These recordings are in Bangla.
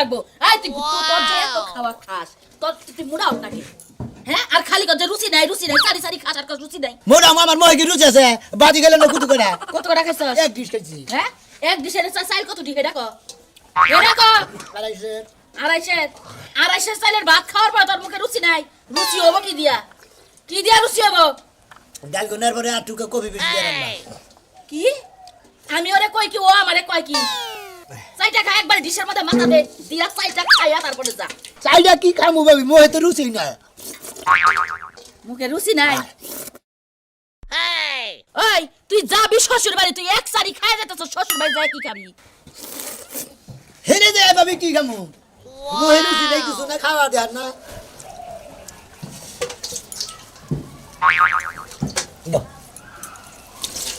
লাগবো আই তুই তোর যে এত খাওয়া খাস তোর তুই মুড়াও নাকি হ্যাঁ আর খালি কত রুচি নাই সারি সারি খাস আর কত রুচি নাই মোরা আমার মহে কি রুচি আছে বাদি গেলে না কুতু করে কত করে খাইছস এক ডিশ খাইছি হ্যাঁ এক ডিশের চাইল কত দিকে ডাকো আড়াইশে চাইলের ভাত খাওয়ার পর তোর মুখে রুচি নাই রুচি হবো কি দিয়া রুচি হবো ডাল গুনার পরে আর টুকা কফি বেশি দিয়ে রান্না কি আমি ওরে কই কি ও আমারে কই কি চাইটা খা একবার ডিশের মধ্যে মাথা দে দিয়া চাইটা খাইয়া তারপরে যা চাইটা কি খামু বাবি মোহে তো রুচি না মুখে রুচি নাই ওই তুই যাবি শ্বশুর বাড়ি তুই এক সারি খাইয়া যেতেছ শ্বশুর বাড়ি যাই কি খাবি হেরে দে বাবি কি খামু মোহে রুচি নাই কিছু না খাওয়া দেন না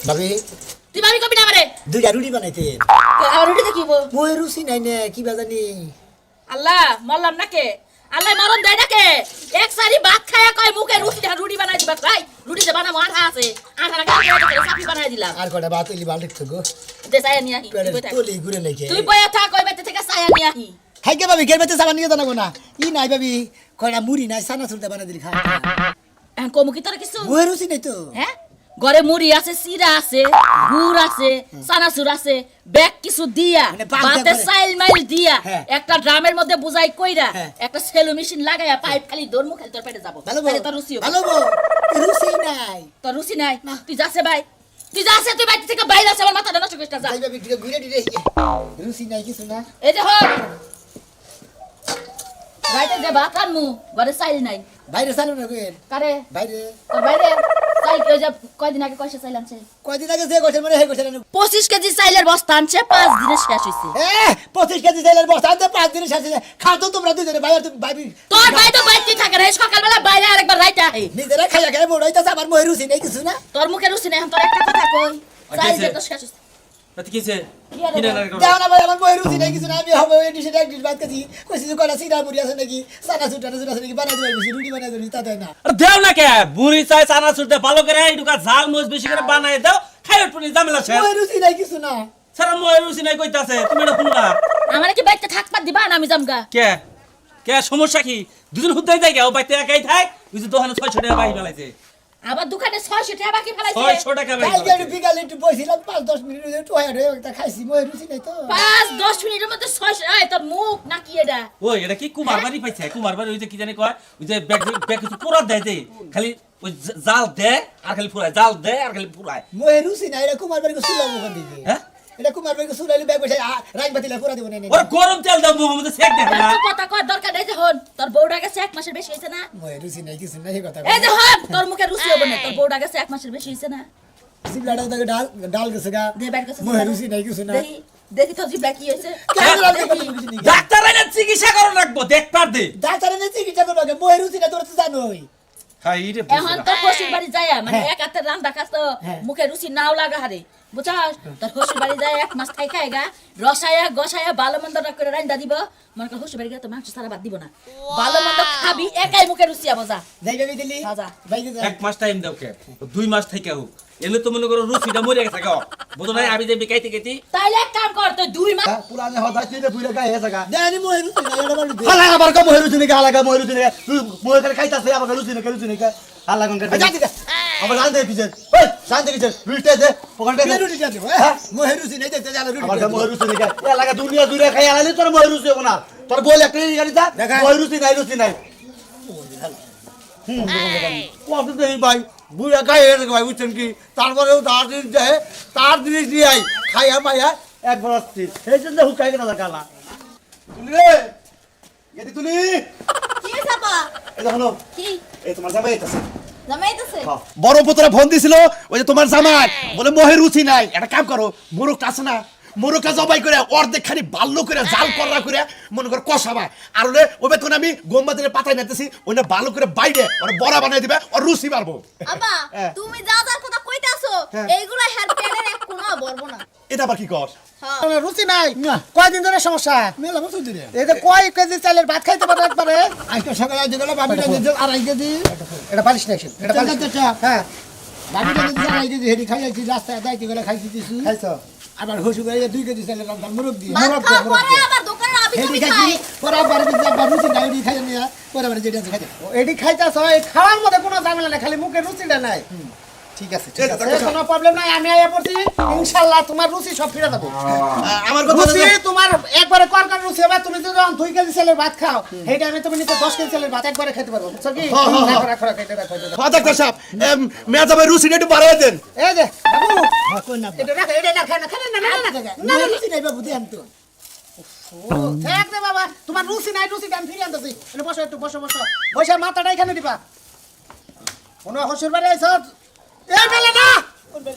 বাবি তুই ভাবি কবি না আমারে দুইটা রুটি বানাইতে আর রুটি দেখিব মোহে রুচি নাই না কি বাজানি আল্লাহ মরলাম নাকে আল্লাহ মরণ দেয় নাকে এক সারি ভাত খায়া কয় মুখে রুটি বানাই দিবা ভাই রুটি যে বানাবো আঠা আছে আঠা রাখা সাপি বানাই দিলাম আর কটা ভাত ইলি বাল দেখতে গো দে চায়া নিয়ে আহি তোলি ঘুরে নাকি তুই বয়া থাক কই বেতে থেকে চায়া নিয়ে আহি হাইকে বাবি গের বেতে সাবান নিয়ে জানাবো না ই নাই বাবি কয়টা মুড়ি নাই সানা সুলতে বানাই দিলি খা এখন কমু কি তোর কিছু মোহে রুচি নাই তো হ্যাঁ ঘরে মুড়ি আছে সিরা আছে গুড় আছে চানাচুর আছে ব্যাগ কিছু দিয়া ভাতে চাইল মাইল দিয়া একটা ড্রামের মধ্যে বুঝাই কইরা একটা সেলো মেশিন লাগাইয়া পাইপ খালি দৌড় মুখে তোর পেটে যাবো তাহলে তোর রুচি ভালো বল রুচি নাই তোর রুচি নাই তুই যাচ্ছে ভাই তুই যাচ্ছে তুই বাইরে থেকে বাইরে আছে আমার মাথাটা নষ্ট করিস না যা যাই বাবি ঘুরে দিলে রুচি নাই কিছু না এই যে হোক বাইরে যে ভাত আনমু ঘরে চাইল নাই বাইরে চালু না কইেন কারে বাইরে তোর বাইরে চাইল ওই যে কয়দিন আগে কয়সা চাইল আনছে কয়দিন আগে যে গোছের মানে হে গোছের 25 কেজি চাইলের বস্তা আনছে 5 দিনে শেষ হইছে 25 কেজি চাইলের বস্তা আনতে 5 দিনে শেষ হইছে খাও তো তোমরা দুজনে বাইরে তুমি ভাবি তোর ভাই তো বাইতে থাকে রে সকালবেলা বাইরে আরেকবার রাইতে আহে নিজেরা খাইয়া খাইয়া বড়াইতাছ আমার মোহে রুচি নাই কিছু না তোর মুখে রুচি নাই এখন তোর একটা কথা কই চাইল যে তো শেষ হইছে তাতে কিছে কি না দাও না ভাই আমার মোহে রুচি নাই কিছু না আমি হবে ওই ডিশে এক ডিশ ভাত খাচ্ছি কইছি যে কয়টা সিরা মুড়ি আছে নাকি সানা সুটা আছে নাকি বানাই দিবা বেশি রুটি বানাই দিবি তা দেয় না আরে দেও না কে বুড়ি চাই চানা ছুটতে ভালো করে এইটুকা ঝাল মরিচ বেশি করে বানায় দাও খাই উঠনি জামেলা শেষ মোহে রুচি নাই কিছু না সারা মোয়ের রুচি নাই কইতাছে তুমি এটা শুনলা আমারে কি বাইতে থাকপাত দিবা না আমি জামগা কে কে সমস্যা কি দুজন হুদ্দাই যায় ও বাইতে একাই থাক ওই যে দোকানে 600 টাকা বাহি ফেলাইছে আবার দোকানে 600 টাকা বাকি ফেলাইছে 600 টাকা বাহি কালকে বিকালে একটু বসিলাম 5-10 মিনিট একটু হয়ে একটা খাইছি মোহে রুচি নাই তো 5-10 মিনিটের মধ্যে 600 এই তোর মুখ নাকি এটা ওই এটা কি কুমার বাড়ি পাইছে কুমার বাড়ি ওই যে কি জানি কয় ওই যে ব্যাগ কিছু পুরা দেয় দে খালি ওই জাল দে আর খালি ফুরায় জাল দে আর খালি ফুরায় মোহে রুচি নাই এটা কুমার বাড়ি সুলাম ওখান থেকে হ্যাঁ এটা কুমার বাড়ি সুলাইলে ব্যাগ বসে রাইন বাতিলা পুরা দিব না ওরে গরম তেল দাও মোহাম্মদ শেখ দে না তুই কথা কর দরকার নাই যে হন তোর বউটা গেছে 1 মাসের বেশি হইছে না মোহে রুচি নাই কিছু না এই কথা এই যে হন তোর মুখে রুচি হবে না তোর বউটা গেছে 1 মাসের বেশি হইছে না সিবলাটা দাগে ডাল গেছে গা দে ব্যাগ গেছে মোহে রুচি নাই কিছু না দেখি তো জিবলা কি হইছে কেন লাগে কিছু নাই ডাক্তার এনে চিকিৎসা করো রাখবো দেখ পার দে ডাক্তার এনে চিকিৎসা করবে আগে মোহে রুচি না তোরা তো জানোই খাই রে এখন তোর শ্বশুর বাড়ি যায় মানে এক হাতে রান্না খাস তো মুখে রুচি নাও লাগা হারে বুঝছস তোর শ্বশুর বাড়ি যায় 1 মাস খাই খাইগা রসায়া গসায়া ভালো মন্দ করে রান্না দিব মনে কর শ্বশুর বাড়ি গিয়ে তো মাংস সারা বাদ দিব না ভালো মন্দ খাবি একাই মুখে রুচি আবো যা যাইবে দিলি যা বাইরে যা 1 মাস টাইম দাও কে 2 মাস থেকে হোক এলে তো মনে করো রুচিটা মরে গেছে গো বুঝো না আমি যে বিকাইতে গেছি তাইলে এক কাম কর তুই 2 মাস পুরানে হদা চিনে পুরা গায়ে হেসা গা দেনি মোহে রুচি নাই এটা বলি হালা আবার কো মহেরু চিনে হালা মহেরু চিনে তুই মহে করে খাইতাছে আবার লুচি নে হালা গন করে যা দিগা আবার জানতে পিছে ওই জানতে পিছে রুটি দে পকড়তে দে রুটি যা দিব মোহে রুচি নাই দেখতে জানো রুটি আবার মহেরু চিনে কে এ লাগা দুনিয়া জুড়ে খাই আলালি তোর মহেরু চিনে না তোর বল একটা গাড়ি দা মহেরু চিনে রুচি নাই কত দেই ভাই বুড়া গায়ে হেসে ভাই বুঝছেন কি তারপরেও তার জিনিস দিয়ে আই খাইয়া মাইয়া একবার আসছি এই জন্য হুকাই গেল কালা তুলি রে এদি তুলি কি সাপা এই দেখো কি এই তোমার জামাই আইতাছে জামাইতেছে বড় পুত্রা ফোন দিছিল ওই যে তোমার জামাই বলে মোহে রুচি নাই একটা কাম করো মোরক আছে না মোরকা জবাই করে অর্ধেক খানি ভালো করে জাল করা করে মনে করে কষাবা আর ওরে ওবে তখন আমি গোমবাদের পাতায় নিতেছি ওনে ভালো করে বাইরে ওরে বড়া বানাই দিবে আর রুচি মারবো আব্বা তুমি যা যা কথা কইতাছো এইগুলা হেয়ার প্যাডের এক কোনো বলবো না এটা আবার কি কর হ্যাঁ রুচি নাই কয়দিন ধরে সমস্যা মেলা বছর ধরে এই যে কয় কেজি চালের ভাত খাইতে পারে একবারে আজকে সকালে যেগুলো বাবিটা দিতে 2.5 কেজি এটা পালিশ নাই এটা পালিশ হ্যাঁ বাবিটা দিতে 2.5 কেজি হেডি খাইছি রাস্তায় যাইতে গেলে খাইছি কিছু খাইছো আবার হসু গাড়ি 2 কেজি চালের রান্না মুরগ দিয়ে ভাত খাওয়ার পরে আবার দোকানের আবি হেডি খাইছি পরে আবার রুচি নাই ওডি খাই নিয়া পরে আবার যেটা আছে খাইতে এডি খাইতাছ এই খাওয়ার মধ্যে কোনো ঝামেলা নাই খালি মুখে রুচিটা নাই ঠিক আছে কোনো প্রবলেম নাই আমি আইয়া পড়ছি ইনশাআল্লাহ তোমার রুচি সব ফিরে যাবে আমার কথা রুচি তোমার একবারে করকার রুচি হবে তুমি যদি 2 কেজি চালের ভাত খাও এই টাইমে তুমি নিতে 10 কেজি চালের ভাত একবারে খেতে পারবে বুঝছো কি রাখো খেতে রাখো ডাক্তার সাহেব মেয়াজাবে রুচিটা একটু বাড়াই দেন। এই যে বাবু কোন না এটা রাখো এটা না খায় না না রুচি নাই বাবু দেন তো ঠিক আছে বাবা তোমার রুচি নাই রুচি আমি ফিরে আনতেছি এনে বসো একটু বসো বসে মাথাটা এখানে দিবা কোনো হসুর বাড়ি আইছ এই বেলে না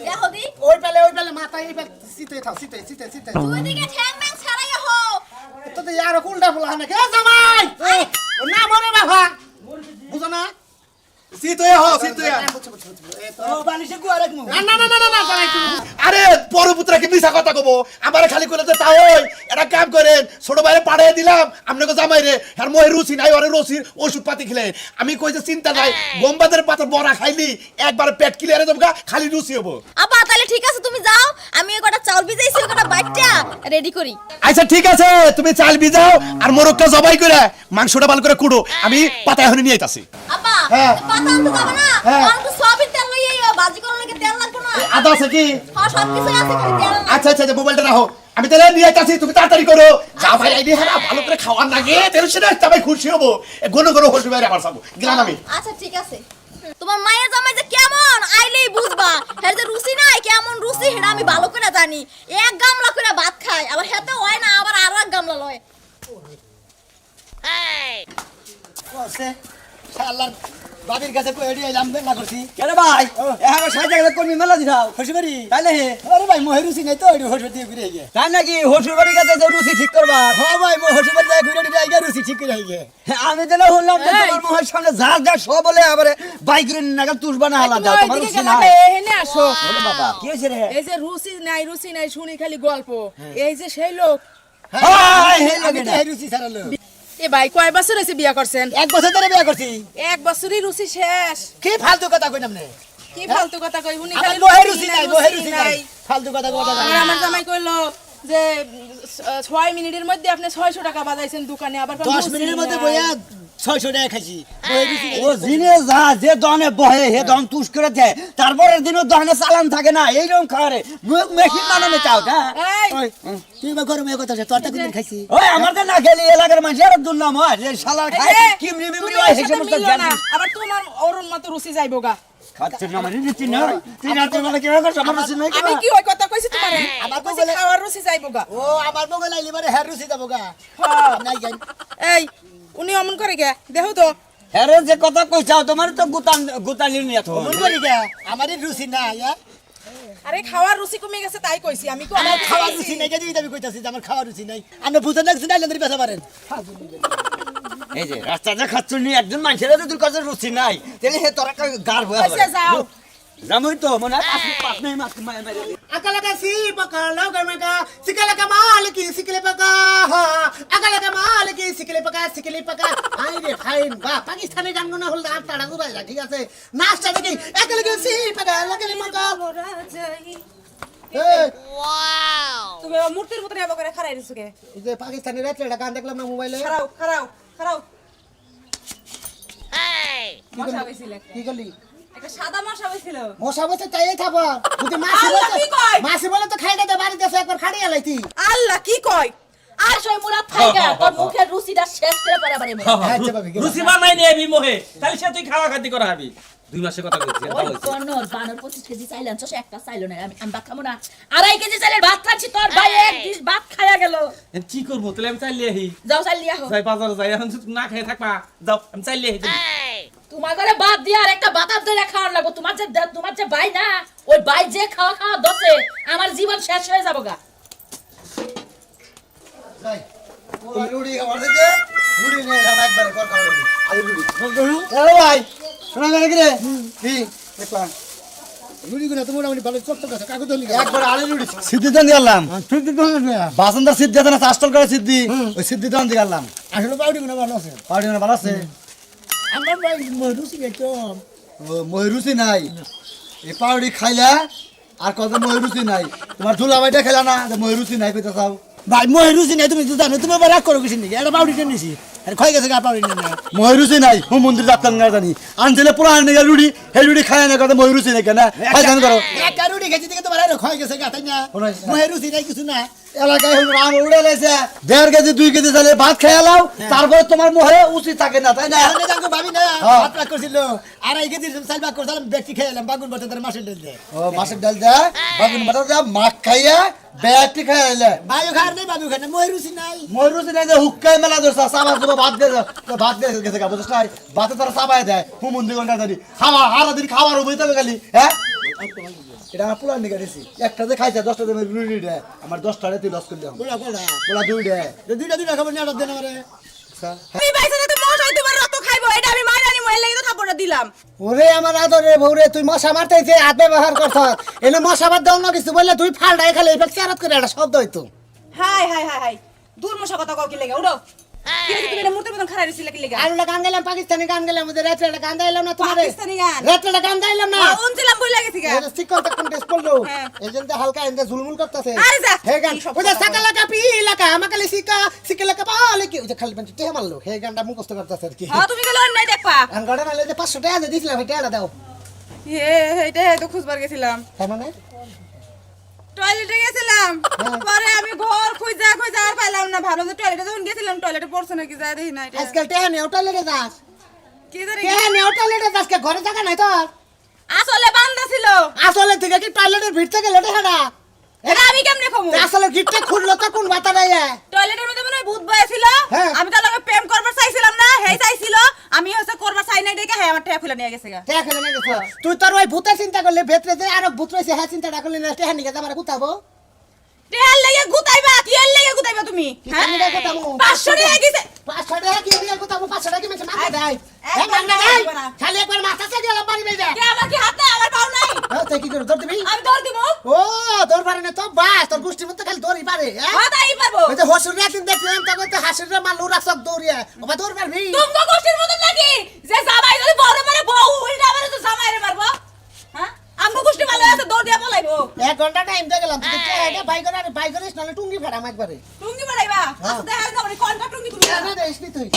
দেখো দি ওই পেলে মাথা এই পেলে সিতে থাও সিতে দুই দিকে ঠ্যাং ম্যাং ছাড়াইয়া হো তো তো ইয়ার উল্টা ফুলা না কে জামাই ও না মরে বাবা বুঝো না সিতুয়া হো সিতুয়া। ও বালিশে গুয়া রাখমু না জামাই তুমি আরে পরপুত্রকে মিছা কথা কব আমারে খালি করে দে তাও এটা কাম করেন ছোট ভাইরে পাঠিয়ে দিলাম আপনাকে জামাই রে আর মই রুচি নাই ওরে রুচির ওষুধ পাতি খেলে আমি কই যে চিন্তা নাই গমবাদের পাতা বড়া খাইলি একবার পেট ক্লিয়ার হয়ে যাবে খালি রুচি হবো। আপা তাহলে ঠিক আছে তুমি যাও আমি এই কটা চাউল ভিজাইছি ওই কটা বাইটটা রেডি করি আচ্ছা ঠিক আছে তুমি চাল ভিজাও আর মোরগটা জবাই করে মাংসটা ভালো করে কুড়ো আমি পাতা এখন নিয়ে আইতাছি। আপা হ্যাঁ। পাতা আনতে যাবে না হ্যাঁ। আর তো সবই তেল লইয়া আইও বাজি করার লাগে তেল লাগবে না আদা আছে কি? হ্যাঁ সব কিছু আছে খালি তেল না আচ্ছা মোবাইলটা রাখো আমি তাহলে নিয়ে আইতাছি তুমি তাড়াতাড়ি করো যা ভাই আইডি হ্যাঁ ভালো করে খাওয়ার লাগে টেনশন না ভাই খুশি হবো ঘন হসু বাইরে আমার সব গেলাম আমি। আচ্ছা ঠিক আছে তোমার মায়ের জামাই যে কেমন আইলেই বুঝবা হ্যাঁ যে রুচি নাই কেমন রুচি হেটা আমি ভালো করে জানি এক গামলা করে ভাত খায় আবার হেতে হয় না আবার আরো এক গামলা লয় বসে শালার বাবির কাছে কই এডি আইলাম না করছি কেন ভাই এখন সাইজে গেলে কর্মী মেলা দিছাও খুশিবাড়ি তাইলে আরে ভাই মোহে রুচি নাই তো এডি হসুর দিয়ে ঘুরে আইগে তাই নাকি হসুর বাড়ির কাছে যে রুচি ঠিক করবা হ্যাঁ ভাই মো হসুর দিয়ে ঘুরে আইগে আইগে রুচি ঠিক করে আইগে আমি তো না শুনলাম যে তোমার মোহের সামনে ঝাড় যা সব বলে আবার বাইক রে নাগাল তুলবা না আলাদা তোমার রুচি না এখানে আসো বলো বাবা কি হয়েছে রে এই যে রুচি নাই শুনি খালি গল্প এই যে সেই লোক হাই হে আমি লাগে তো না এই রুচি ছাড়ালো এ ভাই কয় বছর হয়েছে বিয়া করছেন এক বছর ধরে বিয়ে করছি এক বছরই রুচি শেষ কি ফালতু কথা কইলাম না কি ফালতু কথা কই উনি আমার খালি মোহে রুচি নাই মোহে রুচি নাই ফালতু কথা কথা আর আমার জামাই কইলো যে 6 মিনিটের মধ্যে আপনি 600 টাকা বাজাইছেন দোকানে আবার 10 মিনিটের মধ্যে বইয়া 600 টাকা খাইছি মোহে রুচি নাই ও জিনে যা যে দনে বহে হে দন তুস করে দেয় তারপরের দিনও দনে চালান থাকে না এইরকম খারে মেশিন বানানো চাও হ্যাঁ এই তুই বা গরমে কথা আছে তোরটা কোনদিন খাইছি ওই আমার তো না খেলি এলাকার মানুষের দুর্নাম হয় যে শালা খায় এই, কিমরি তুমি মিমরি ওর হয় সাথে সেই সমস্ত মিললো না, জ্ঞান আবার তোমার ওরন মতো রুচি যাইবো গা খাচ্ছে না মানে রুচি না তুই না তুই মানে কি করে সবার রুচি নাই আমি কি ওই কথা কইছি তোমারে আমার কইছি বলে- খাওয়ার রুচি যাইবো গা ও আমার মোবাইল আইলি মানে হ্যাঁ রুচি যাবো গা হ্যাঁ। নাই জানি এই উনি অমন করে গে দেখো তো হ্যাঁ যে কথা কইছাও তোমার তো গুতালি নিয়ে তো মন করি গা আমারই রুচি না ইয়া আরে খাওয়ার রুচি কমে গেছে তাই কইছি আমি কো আমার খাওয়ার রুচি নাই যদি আমি কইতাছি যে আমার খাওয়ার রুচি নাই আপনি বুঝেন না সিনা লেন্দ্রি পেশা পারেন এই যে রাস্তাতে খাচ্ছ নি একজন মানুষের তো তোর কাছে রুচি নাই তাহলে হে তোরা গার হয়ে আচ্ছা যাও জামুই তো মনে পাঁচ নাই মাছ মারে Akalaga si baka loga mega sikalaga maliki sikile baka ha akalaga maliki sikile baka ai re fine বা পাকিস্তানি গান না হল আর তাড়া দূরা যা ঠিক আছে নাচটা দেখি akalaga si baka লাগলে মগা এই তুমি মূর্তির মতো এবার করে খারাই দিছো কে এই যে পাকিস্তানি রাত্রে গান দেখলাম না মোবাইলে খারাও মশা হইছিল কি করলি একটা সাদা মশা হইছিল মশা বসে চাইয়ে থাকবা যদি মাসি আল্লাহ, বলে কি কয়? মাসি বলে তো খাইতে দে বাড়িতে এসে একবার খাড়িয়ে লাইতি আল্লাহ কি কয় আর সই মুরাদ থাইগা তোর মুখের রুচিটা শেষ করে পারাবারে আচ্ছা বাবি রুচি বানাই নে এবি মোহে তাহলে সে তুই খাওয়া খাতি করা হবি 2 মাসের কথা কইছি আর ওই ভালো হইছে। কর্নর বানর 25 কেজি চাইল আনছস একটা চাইল না আমি ভাত খাবো না 2.5 কেজি চাইলের ভাত খাচ্ছি তোর ভাই এক ডিশ ভাত খায়া গেল এখন কি করবো তাহলে আমি চাইলে আহি যাও চাইল লিয়া হো যাই বাজারে যাই এখন যদি না খেয়ে থাকবা যাও আমি চাইলে আহি তোমার ঘরে ভাত দিয়া আর একটা বাতাস ধরে খাওয়ার লাগবো তোমার যে ভাই না ওই ভাই যে খাওয়া দছে আমার জীবন শেষ হয়ে যাবো গা রুড়ি খাবার দিতে রুড়ি নিয়ে যাম একবারে কর খাবার দিতে আরে রুড়ি এ ভাই শোনা গেল কি রে কি দেখবা রুড়ি গুলো তো মোটামুটি ভালো চকচক আছে কাগজ ধরলি একবার আড়ে রুড়ি সিদ্ধি দান দিলাম সিদ্ধি তো না বাসন্দার সিদ্ধি আছে না চাষটল করে সিদ্ধি ওই সিদ্ধি দান দিলাম আসলে পাউডি গুলো ভালো আছে পাউডি না ভালো আছে আমার ভাই রুচি নাই তো ও ময়ূরুচি নাই এই পাউডি খাইলা আর কত ময়ূরুচি নাই তোমার ধুলা বাইটা খেলা না ময়ূরুচি নাই কইতে চাও ভাই মহে রুচি নাই তুমি তো জানো তুমি আবার রাগ করো কিছু নাকি একটা পাউডি টেনে নিছি আর ক্ষয় গেছে গা পাউডি না ময়ূরুচি নাই হুম মন্দির যাত্রা না জানি আনছিলে পুরা আনে রুড়ি হে রুড়ি খায় না কথা ময়ূরুচি নাই কেন খাই জান করো একটা রুটি খেয়েছি দেখে তোমার আর ক্ষয় গেছে গা তাই না মহে রুচি নাই কিছু না এলাকায় হুম রাম উড়ে লেছে 1.5 কেজি 2 কেজি চালে ভাত খেয়ে লাও তারপরে তোমার মোহে উচিত থাকে না তাই না আমি জানকো ভাবি না হ্যাঁ। ভাত রাগ করছিল আর এই কেজি চাল ভাগ করছিলাম ব্যক্তি খেলাম বাগুন বটে তার মাসের ডাল দে ও মাছের ডাল দে বাগুন বাটা দে মাছ খাইয়া বেটি খাইলে ভাইও খার নেই বাবু খার মহে রুচি নাই ময়ূরুচি নাই যে হুক্কাই মেলা দোসা সাবা সাবা ভাত দে গেছে গা বুঝছ না ভাতে তারা সাবাই দেয় হুম মন্দির ঘন্টা জানি খাওয়া হারা দিন খাওয়ার উপরে তবে খালি হ্যাঁ এটা আমার পোলা নিয়ে গেছি একটা যে খাইছে 10টা দেবে রুটি দে আমার 10টা রে তুই লস করলি কোলা কোলা পোলা 2 দে দুইটা খাবার নিয়ে দেন আমারে আমি বাইসা তো মশাই তোমার রত খাইবো এটা আমি মাইরানি মহিলা লাগি তো থাপড়টা দিলাম ওরে আমার আদরে বউরে তুই মশা মারতেছে হাত ব্যবহার করছ এনে মশা বাদ দাও না কিছু বললে তুই ফালটাই খালি এফেক্ট চারাত করে একটা শব্দ হইতো হাই হাই হাই হাই দূর মশা কথা কও কি লাগে উড়ো কি হইছে তুমি এটা মুহূর্তের মতন খারাপ হইছিল কি লাগে আরুলা গান গাইলাম পাকিস্তানি গান গাইলাম ওদের রাত্রে একটা গান গাইলাম না তোমারে পাকিস্তানি গান? রাত্রে গান গাইলাম না উনছিলাম বই লাগেছি গা এটা সিকল তখন টেস্ট করলো হ্যাঁ। এজেন্ট হালকা এন্ড ঝুলমুল করতেছে আরে যা, হে গান কি সব ওই যে কথা সাকালা কাপি এলাকা আমাকালে সিকালা কাপালে কি ওই যে খালি পাঁচ টাকা মারলো হে গানটা মুখস্থ করতেছে আর কি হ্যাঁ তুমি গেল নাই দেখবা গান গাড়া নালে যে 500 টাকা দিয়ে দিছিলাম এটা দাও হে এইটা তো খুঁজবার গেছিলাম তার মানে টয়লেটে গেছিলাম পরে আমি ঘর খুঁজা খুঁজা আর পাইলাম না ভালো যে টয়লেটে যখন গেছিলাম টয়লেটে পড়ছে নাকি যায় দেখি না এটা আজকাল টাকা নেও টয়লেটে যাস কি জানি টাকা নেও টয়লেটে যাস কে ঘরে জায়গা নাই তোর আসলে বান্দা ছিল আসলে থেকে কি টয়লেটের ভিড় থেকে লেটে হাডা এটা আমি কেমনে খমু আসলে গিটটা খুললো তো কোন বাতা নাই টয়লেটের মধ্যে মনে হয় ভূত বয়ে ছিল হ্যাঁ। আমি তার লগে প্রেম করবার চাইছিলাম না হেই চাইছিল আমি হচ্ছে করবার চাই নাই দেখে হ্যাঁ আমার টেয়া খুলে নিয়ে গেছে গা টাকা খেলে না গেছো তুই তোর ওই ভূতের চিন্তা করলে ভেতরে যে আরো ভূত রয়েছে হ্যাঁ চিন্তাটা করলে না টাকা নিয়ে আমার গুতাবো টেয়ার লেগে গুতাইবা কি এর লেগে গুতাইবা তুমি হ্যাঁ আমি টাকা গুতাবো 500 টাকা গেছে 500 টাকা কি নিয়ে গুতাবো 500 টাকা কি মেছে মাথা দেয় একবার না, একবার না। খালি একবার মাথা চাই দিলাম বাড়ি বেজে কে আমার কি হাত নাই আমার পাও নাই হ্যাঁ তাই কি করে ধর দিবি আমি ধর দিমু ও তোর পারে না তো বাস তোর গোষ্ঠীর মধ্যে খালি দৌড়ি পারে হ্যাঁ হাত আই পারবো ওই যে হসুর রাতিন দেখলাম তখন তো হাসির মাল রাখছ দৌড়িয়া ওবা দৌড় পারবি তুমি গোষ্ঠীর মত নাকি যে জামাই যদি বড় মানে বউ উল্টা মানে তো জামাইরে মারবো হ্যাঁ আমগো গোষ্ঠী ভালো আছে দৌড় দিয়া পলাইবো 1 ঘন্টা টাইম দিয়ে গেলাম তুই এটা বাইক করে নালে টুঙ্গি ফাড়াম একবারে টুঙ্গি বাড়াইবা আচ্ছা দেখা যাবে কোনটা টুঙ্গি তুমি না দেশ নি তুই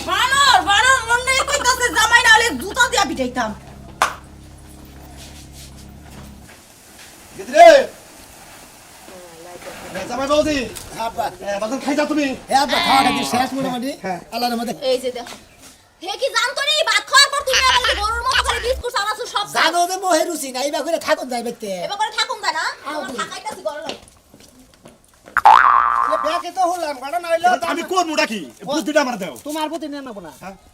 বানর বানর মনে কইতাছে জামাই না হলে জুতা দিয়া পিটাইতাম গিদরে জামাই বৌদি আব্বা বাজার খাই যাও তুমি এ আব্বা খাওয়াটা কি শেষ মোটামুটি আল্লাহর রহমতে এই যে দেখো হে কি জানতো নি ভাত খাওয়ার পর তুমি আমাকে গরুর মতো করে বিস্কুট সানাসু সব খাও। জানো যে মহে রুচি নাই বা করে থাকুন যাই ব্যক্তি এবার করে থাকুন তা না আমার থাকাইতাছি গরম লাগে ব্যাকে তো হলাম ঘটনা হইলো আমি কোন মুডা কি বুদ্ধিটা আমার দাও তোমার প্রতি না নেব না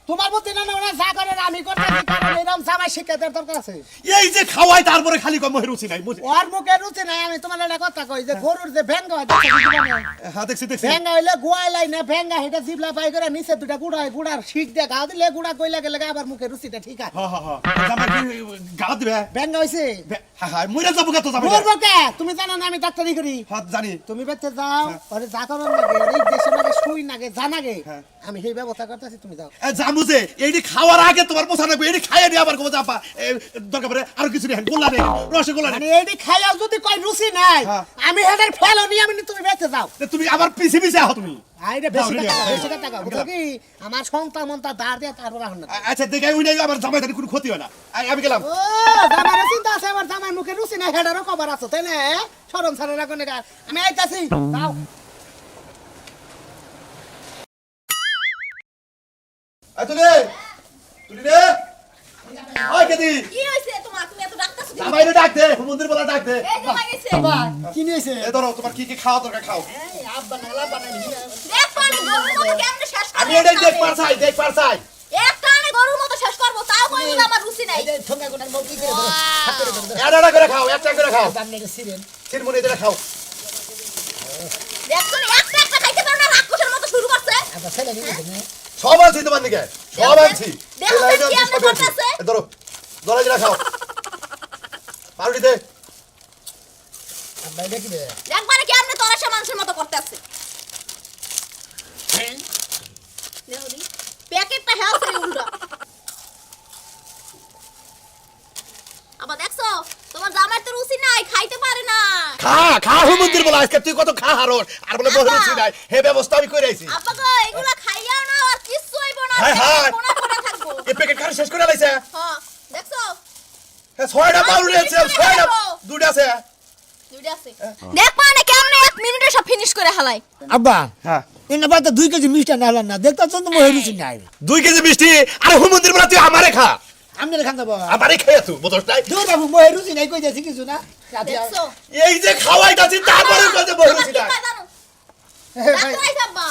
তোমার প্রতি না নেব না যা করে আমি করতেছি কারণ এরকম জামাই শিক্ষাতের দরকার আছে এই যে খাওয়াই তারপরে খালি কম মহের রুচি নাই বুঝি ওর মুখে রুচি নাই আমি তোমার একটা কথা কই যে গরুর যে ভেঙ্গা হয় দেখছো কি জানো? হ্যাঁ দেখছি দেখছি ভেঙ্গা হইলে গুয়াই লাই না ভেঙ্গা হেটা জিবলা পাই করে নিচে দুটা গুড়া হয় গুড়ার শিক দিয়ে গা দিলে গুড়া কইলা গেলে আবার মুখে রুচিটা ঠিক আছে হ্যাঁ হ্যাঁ হ্যাঁ জামাই কি গালা দিবে ভেঙ্গা হইছে হ্যাঁ হ্যাঁ মইরা যাবো কত জামাই মরবো কে তুমি জানো না আমি ডাক্তারি করি হ্যাঁ জানি তুমি বেঁচে যাও আরে যা করার লাগে এই দেশে লাগে শুই নাগে জানাগে আমি সেই ব্যবস্থা করতেছি তুমি যাও জামুজে এইটি খাওয়ার আগে তোমার পোষা রাখবো এইটি খাইয়ে নিয়ে আবার কবো চাপা দরকার পড়ে আরো কিছু নেই গোল্লা নেই রসগোল্লা নেই মানে এইটি খাইয়াও যদি কই রুচি নাই হ্যাঁ। আমি হেডার ফেলো নি আমি তুমি বেঁচে যাও তুমি আবার পিছে পিছে আহ তুমি আইরে বেশি যাও, টাকা যাও, বেশি টাকা বুঝলো কি আমার সন্তান মন্তা দাঁড় দিয়ে তারপর রাখুন না আচ্ছা দেখে উনি আমার জামাই তার কোনো ক্ষতি হয় না আমি গেলাম ও জামাইয়ের চিন্তা আছে আমার জামাই মুখে রুচি নাই হেডারও কভার আছে তাই না সরম সারা রাখুন আমি আইতাছি যাও তুলে তুলি রে ওই কেদি কি হইছে তোমার তুমি এত ডাক্তার শুধু জামাই রে ডাক দে মন্দির বলা ডাক দে এই যে মাইছে আব্বা কি নিয়েছে এ ধরো তোমার কি কি খাওয়া দরকার খাও এই আব্বা নালা বানাই দেখ পানি গরুর মতো কেমনে শেষ করে আমি এটাই দেখ পারছাই একটা আনে গরুর মতো শেষ করব তাও কই দিলে আমার রুচি নাই এই যে ঠোঙ্গা গোটার বউ কি করে ধরো হাত করে ধরো এটা করে খাও একটা করে খাও সামনে একটা সিরেন চিরমুনি এটা খাও দেখছো না একটা একটা খাইতে পারো না রাক্ষসের মতো শুরু করছে আব্বা ছেলে নিয়েছে না সব আনছি তোমার দিকে সব আনছি দেখো, দেখো, কি আমরা করতেছে? এ ধরো ধরো এটা খাও পাউডি দে আব্বা এটা কি রে একবারে কেমনে তরাসা মানুষের মতো করতে আছে দেখো দি প্যাকেটটা হেলথ এর উল্টা আবার দেখছো তোমার জামাই তো রুচি নাই খাইতে পারে না খা খা হুমন্দির বলা আজকে তুই কত খা হারোর আর বলে মহে রুচি নাই হে ব্যবস্থা আমি করে আইছি আপা গো এগুলা খাইয়াও না আর কিচ্ছু হইব না হায় হায়। কোনা কোনা থাকবো এই প্যাকেট খালি শেষ করে লাইছে হ্যাঁ দেখছো হ্যাঁ ছয়টা পাউরুটি আছে ছয়টা দুইটা আছে দুইটা আছে দেখ মানে কেমনে 1 মিনিটে সব ফিনিশ করে হালাই আব্বা হ্যাঁ এনে বাদ 2 কেজি মিষ্টি না হলাম না দেখতা তো মহে রুচি নাই 2 কেজি মিষ্টি আরে হুমন্দির বলা তুই আমারে খা আমনে খান দেব আমারে খেয়ে তুই বুঝছ নাই দূর বাবু মহে রুচি নাই কই যাচ্ছি কিছু না দেখছো এই যে খাওয়াইতাছি তারপরে কইতে মহে রুচি নাই ডাক্তার আব্বা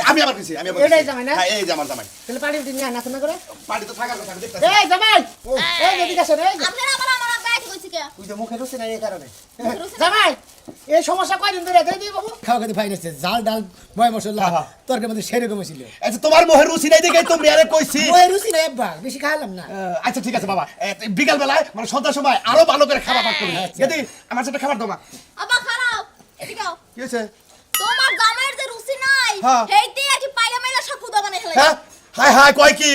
আমি আবার কিছু আমি আবার এটাই জামাই না? হ্যাঁ এই জামার জামাই তাহলে পানি দিন না না করে পার্টি তো থাকার কথা আমি দেখতাছি এই জামাই এই এদিকে আসো রে আপনারা আমার গায়ে কইছি কে তুই যে মুখে রুচি নাই এই কারণে জামাই এই সমস্যা কয়দিন ধরে দেই দিই বাবু খাওয়া খেতে ফাইনেছে জাল ডাল ময় মশলা তরকারির মধ্যে সেরকম ছিল আচ্ছা তোমার মহে রুচি নাই দেখে তুমি আরে কইছি মহে রুচি নাই আব্বা বেশি খাইলাম না আচ্ছা ঠিক আছে বাবা বিকাল বেলায় মানে সন্ধ্যার সময় আরো ভালো করে খাবার পাক করি যদি আমার সাথে খাবার দমা আব্বা খারাপ এদিকে আও। কি হয়েছে তোমার জামাইয়ের যে রুচি নাই হ্যাঁ। হেইতে কি পাইলা মাইলা সব খুদা বানাই হেলাই হ্যাঁ হায় হায় কয় কি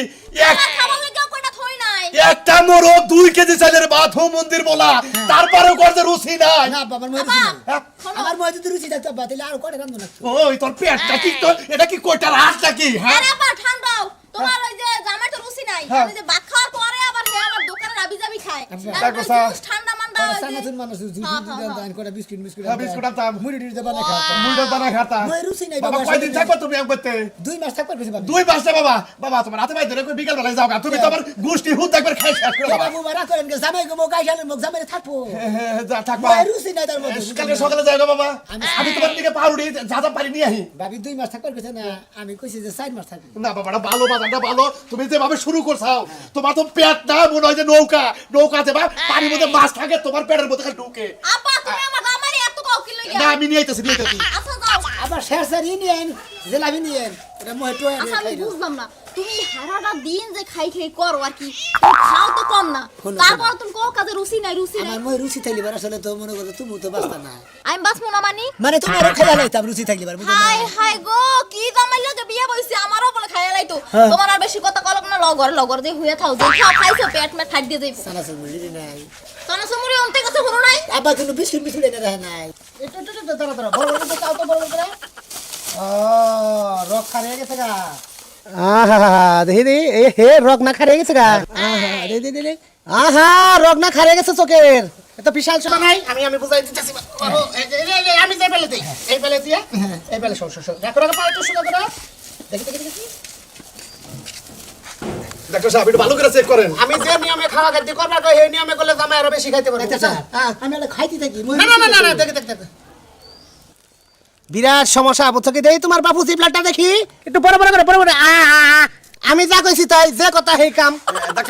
এক খাবার লাগা কয়টা থই নাই একটা মোরো 2 কেজি চালের ভাত হোম মন্দির বলা তারপরেও করতে রুচি নাই না বাবার মহে রুচি নাই হ্যাঁ? আমার মহে যদি রুচি থাকতো আব্বা তাহলে আর কয়টা রান্ধবো না ওই তোর পেটটা কি তোর এটা কি কোটার হাতটা কি হ্যাঁ আরে বাবা ঠান্ডাও তোমার ওই যে জামাই তো রুচি নাই হ্যাঁ। আমি যে ভাত খাওয়ার পরে আবার হে আবার দোকানে রাবি যাবি খায় দেখো স্যার। ঠান্ডা মান্ডা আর ওই যে- সানাতুন মানুষ দুধ হ্যাঁ, দুধ হ্যাঁ, দান করে বিস্কুট বিস্কুট হ্যাঁ, বিস্কুট আনতাম। মুড়ি টুড়ি দেবা না খাওয়া মুন্ডা দানা খাতা মহে রুচি নাই বাবা বাবা কয়দিন থাকবে তুমি এক করতে 2 মাস থাকবার বেশি বাবা 2 মাসে বাবা বাবা তোমার রাতে বাইরে কই বিকাল বেলায় যাও গা তুমি তো আবার গোষ্ঠী হুদ একবার খাই শেষ করে বাবা বাবু মারা করেন কে জামাই গো গাই শালে মুখ জামাই থাকবো যা থাকবা মহে রুচি নাই তার মধ্যে কালকে সকালে যাই গো বাবা আমি তোমার দিকে পাউরুটি যা যা পারি নিয়ে আহি ভাবি 2 মাস থাকবার বেশি না আমি কইছি যে 4 মাস থাকবো না বাবাটা ভালো বাজারটা ভালো তুমি যেভাবে শুরু করছাও তোমার তো পেট না মনে হয় যে নৌকাতে বা পানির মধ্যে মাছ থাকে তোমার পেটের মধ্যে খালি ঢুকে আপা তুমি আমার জামাইরে এত কাউ কি লইয়া না আমি নিয়ে আইতাছি আচ্ছা যাও আবার শের সারি নিয়েন জেলাবি নিয়েন এটা মহে টোয়া আচ্ছা আমি বুঝলাম না তুমি হারাটা দিন যে খাই খাই করো আর কি তুমি খাও তো কম না হলো তারপর তুমি কো কাজে রুচি নাই আমার মহে রুচি থাকলে বার আসলে তো মনে করো তুমি তো বাস্তা না আমি বাসমু না মানি মানে তোমার খেলা লাইতাম রুচি থাকলে বার বুঝছো হাই হাই গো কি জামাই লাগে বিয়ে বইছে আমারও বলে খাইয়া লাইতো তোমার আর বেশি কথা কলক না লগর যে হুয়ে থাও যে খাও খাইছো পেট মে ফাট দিয়ে যাইবো সানা মুড়ি নাই কানা সমুরি অন্তে কথা হলো নাই আবার কোনো বিস্কুট বিস্কুট এনে রাখে নাই এটা দাঁড়া দাঁড়া বড় বড় করে চাও তো বড় বড় করে ও রক খারে গেছে গা আহা দেখি দি এ হে রক না খারে গেছে গা আহা দে দে দে আহা রক না খারে গেছে চোখের এটা বিশাল ছোট নাই আমি বুঝাই দিতেছি বাবু এই আমি যাই ফেলে দিই এই ফেলে দিয়া এই ফেলে সর দেখো রাখো পাও একটু সুন্দর করে দেখি দেখি ডাক্তার সাহেব একটু ভালো করে চেক করেন আমি যে নিয়মে খাওয়া খাইতে করবা কই এই নিয়মে করলে জামাই আরো বেশি খাইতে পারবে হ্যাঁ আমি এটা খাইতে থাকি না দেখি বিরাট সমস্যা বুঝছো কি দেই তোমার বাপু জিবলাটা দেখি একটু বড় বড় করে আমি যা কইছি তাই যে কথা হেই কাম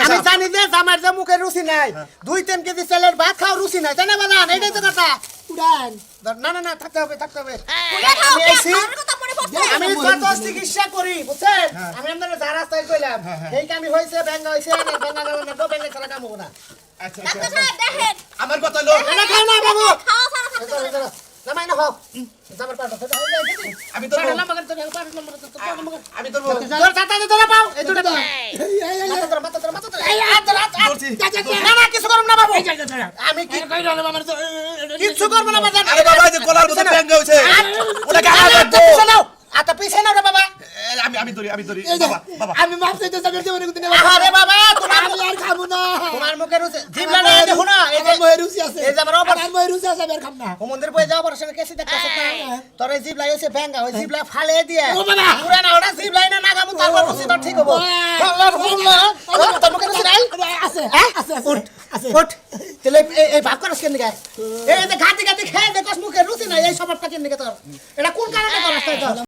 আমি জানি যে জামার যে মুখে রুচি নাই 2-3 কেজি চালের ভাত খাও রুচি নাই তাই না বাজান এইটাই তো কথা উড়ান না থাকতে হবে কুলে খাও আমি আইছি আমার কথা মনে পড়ছে আমি যত চিকিৎসা করি বুঝছেন আমি আপনাদের যা রাস্তায় কইলাম এই কামি হইছে ব্যাঙ্গা হইছে না ব্যাঙ্গা তো ব্যাঙ্গা ছাড়া কাম হবে না আচ্ছা ডাক্তার সাহেব দেখেন আমার কথা হলো না খাও না বাবু খাওয়া সারা থাকতে পারে। জামাই না হোক জামার পাটা আমি তো আমি তো তোর চাটা দে তোরা পাও এই দুটো মাথা ধর এই হাত ধর না কিছু করব না বাবু আমি কি কইরা না আমার কিছু করব না বাজান আরে বাবা যে গলার মধ্যে ব্যাঙ্গা হইছে ওটাকে আঘাত দাও পিছে নাও আটা পিছে নাও রে বাবা আমি ধরি বাবা আমি মাপ চাইতে যাবে দেব না কিন্তু আরে বাবা তোমার আমি আর খাবো না তোমার মুখে রুচি জিবলা না দেখো না এই যে আমার মহে রুচি আছে এই যে আমার আমার মহে রুচি আছে আমি আর খাব না ও মন্দির পরে যাও বড় সঙ্গে কেসি দেখতেছ না তোর এই জিবলা এসে ব্যাঙ্গা ওই জিবলা ফালে দিয়ে ও বাবা! পুরা না ওটা জিবলাই না নাগামু তারপর রুচি তো ঠিক হবো আল্লাহ তোর মুখে রুচি নাই আছে আছে আছে ওঠ তাহলে এই ভাগ করছ কেন গা এই যে ঘাটি খেয়ে দেখছ মুখে রুচি নাই এই সবটা কেন তোর এটা কোন কারণে করছ তাই